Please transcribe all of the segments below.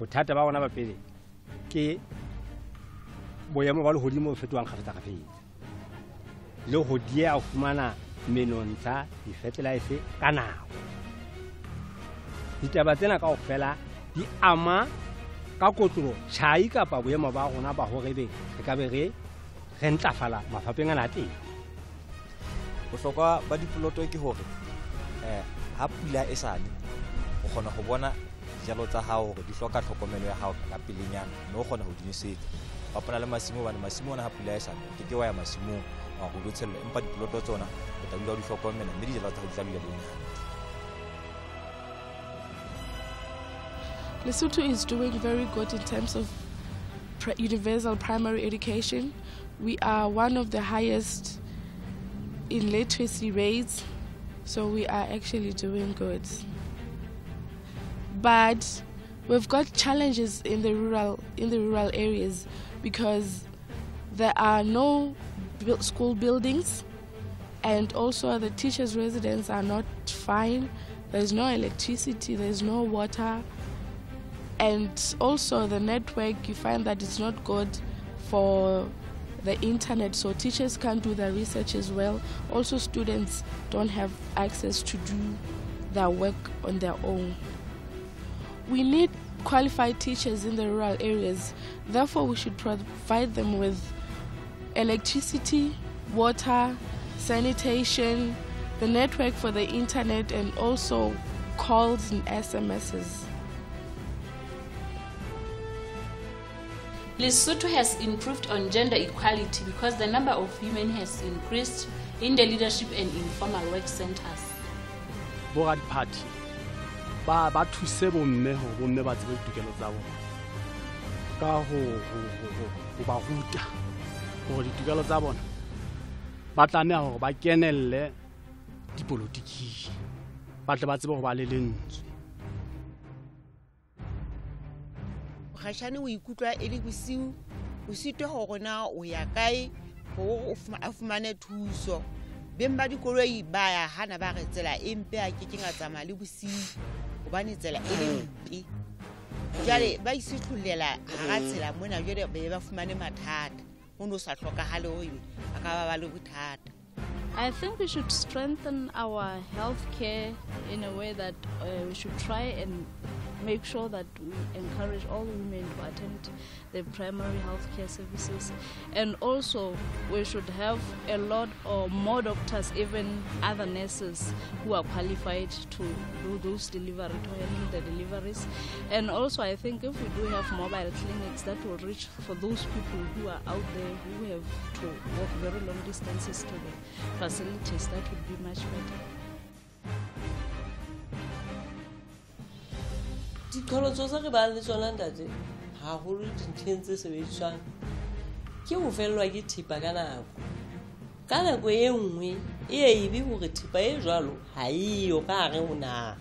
bothata ba bona ba pele ke boemo ba lehodimo bo fetohang kgafetsa-kgafetsa le ho dieha ho fumana menontsha di-fertilizer ka nako. Ditaba tsena kaofela di ama ka kotloloho tjhai kapa boemo ba rona ba hore re ka be re ntlafala mafapheng ana a teng. Bohlokwa ba dipoloto ke hore ha pula e sane o kgona ho bona dijalo tsa hao hore di hloka tlhokomelo ya hao ka pelenyana, mme o kgona ho di nosetsa. Fapana le masimo hobane masimo ana ha pula e sane ke wa ya masimong wa go lotshella, empa dipoloto tsona o tla dula o di hlokomela mme dijalo tsa hao di tla dula di le hantle. Lesotho is doing very good in terms of universal primary education. We are one of the highest in literacy rates, so we are actually doing good. But we've got challenges in the rural areas because there are no school buildings, and also the teachers' residence are not fine. There's no electricity, there's no water, and also the network, you find that it's not good for the internet, so teachers can't do their research as well. Also, students don't have access to do their work on their own. We need qualified teachers in the rural areas. Therefore, we should provide them with electricity, water, sanitation, the network for the internet, and also calls and SMSs. Lesotho has improved on gender equality because the number of women has increased in the leadership and informal work centers. Boradi party ba thuse bomme ho bomme ba tsebe ditokelo tsa bona ka ho ba ruta hore ditokelo tsa bona ba tlameha hore ba kenelle dipolotiki ba tle ba tsebe ho ba le lentswe. Khashane o ikutlwa e le bosiu o sitwe ho na o ya kae ho a fumane thuso beng ba dikoloi ba ya hana ba re tsela empe a ke kinga tsama le bosiu hobane tsela e le mpe jale ba isithulela ha tsela mona jole be ba fumane mathata o no sa hloka hale o ibe aka ba le bothata. I think we should strengthen our healthcare in a way that we should try and make sure that we encourage all women to attend the primary healthcare services, and also we should have a lot or more doctors, even other nurses who are qualified to do those delivery, to handle the deliveries. And also I think if we do have mobile clinics that will reach for those people who are out there who have to walk very long distances to the facilities, that would be much better. Dikolong tsa re ba le tsona ntate ha ho le dintleng tse sebediswang ke ho fellwa ke thipa ka nako e nngwe e be hore thipa e jwalo ha iyo ka hare ho naha,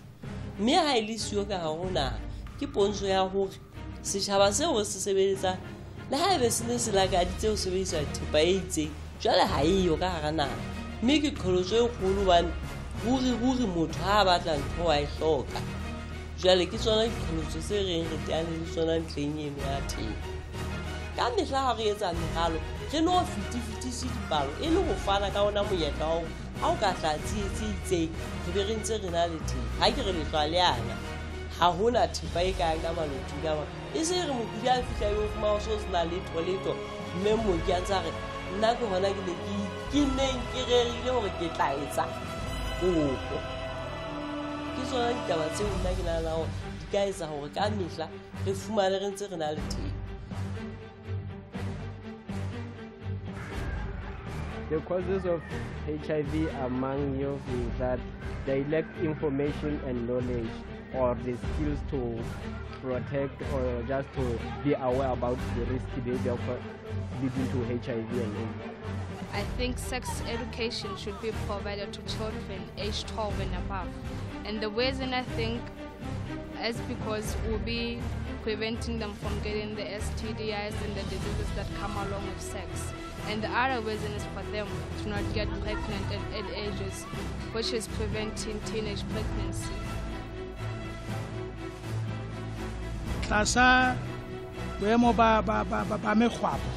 mme ha e le siyo ka hare ho naha ke pontsho ya hore setjhaba seo se sebetsa le ha ebe se ne se lakaditse ho sebedisa thipa e itseng jwale ha iyo ka hara naha, mme ke qholotso e kgolo hobane ruri motho ha batla ntho wa e hloka. Jale ke tsona ditlhaloso tse reng re teane le tsona ntleng eno ya teng. Ka mehla ha re etsa meralo re no fitise dipalo e le ho fana ka ona monyetla wa hore ha o ka tlatsi itseng re be re ntse re na le teng ha ke re le hlwa le ana ha hona thipa e ka ka maloto ka ba e se re mokudi a fihla yo fuma o so sna le toileto mme mo ke antsa re nna ke hona ke neng ke rerile hore ke tla etsa kopo. The causes of HIV among youth is that they lack information and knowledge or the skills to protect or just to be aware about the risky behavior leading to HIV and AIDS. I think sex education should be provided to children aged 12 and above. And the reason I think is because we'll be preventing them from getting the STDIs and the diseases that come along with sex. And the other reason is for them to not get pregnant at old ages, which is preventing teenage pregnancy. tlasa boemo ba mekgwabo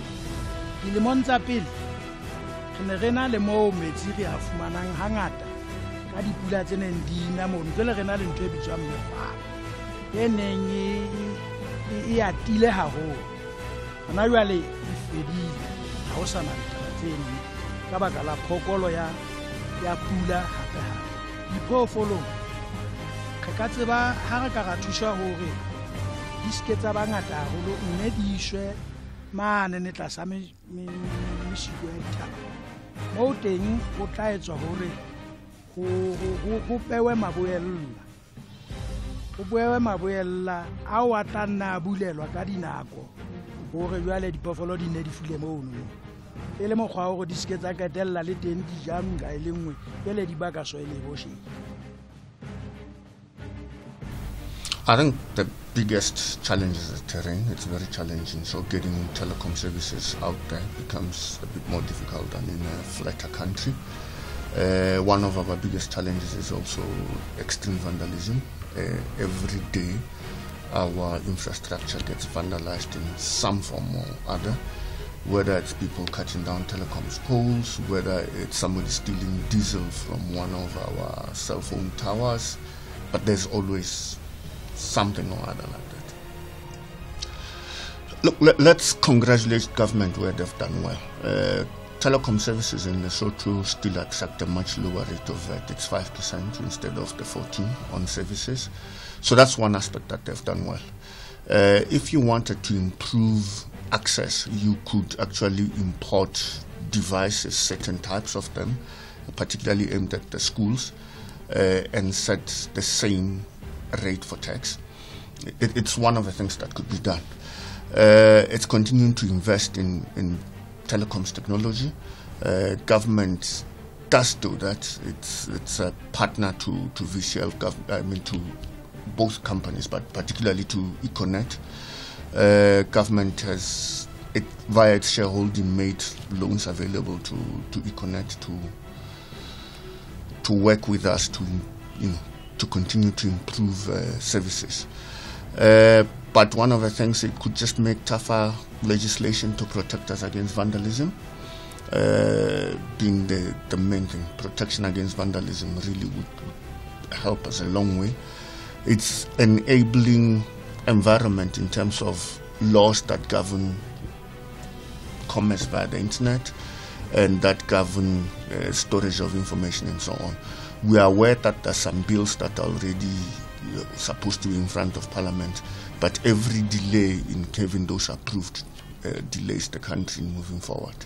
dilemong tsa pele re ne re na le moo metsi re a fumanang hangata ka dipula tse neng di na mono jwale re na le ntho e bitswang mekgwabo e neng e atile haholo hona jwale e fedile ha o sana ditaba tseno ka baka la phokolo ya pula hape-hape diphoofolong re ka tseba ha re ka ra thusa hore di ske tsa bangata haholo mme di ishwe mane ne tlasa meshiko ya dithaba moo teng ho tla etswa hore ho bewe maboella ao a tla nna a bulelwa ka dinako hore jwale diphoofolo di ne di fule mono e le mokgwa hore di ske tsa qetella le teng dijang ka e le nngwe jwale di baka soil erosion. I think the biggest challenge is the terrain. It's very challenging, so getting telecom services out there becomes a bit more difficult than in a flatter country. One of our biggest challenges is also extreme vandalism. Every day our infrastructure gets vandalized in some form or other, whether it's people cutting down telecoms poles, whether it's somebody stealing diesel from one of our cell phone towers, but there's always something or other like that. Look, let's congratulate government where they've done well. Telecom services in Lesotho still accept a much lower rate of VAT. It's 5% instead of the 14% on services. So that's one aspect that they've done well. If you wanted to improve access, you could actually import devices, certain types of them, particularly aimed at the schools, and set the same rate for tax. It's one of the things that could be done. It's continuing to invest in telecoms technology. Government does do that. It's a partner to VCL, to both companies, but particularly to Econet. Government has, via its shareholding, made loans available to Econet to work with us to continue to improve services. But one of the things, it could just make tougher legislation to protect us against vandalism, being the main thing. Protection against vandalism really would help us a long way. It's enabling environment in terms of laws that govern commerce via the internet and that govern storage of information and so on. We are aware that there are some bills that are already supposed to be in front of Parliament, but every delay in having those approved delays the country moving forward.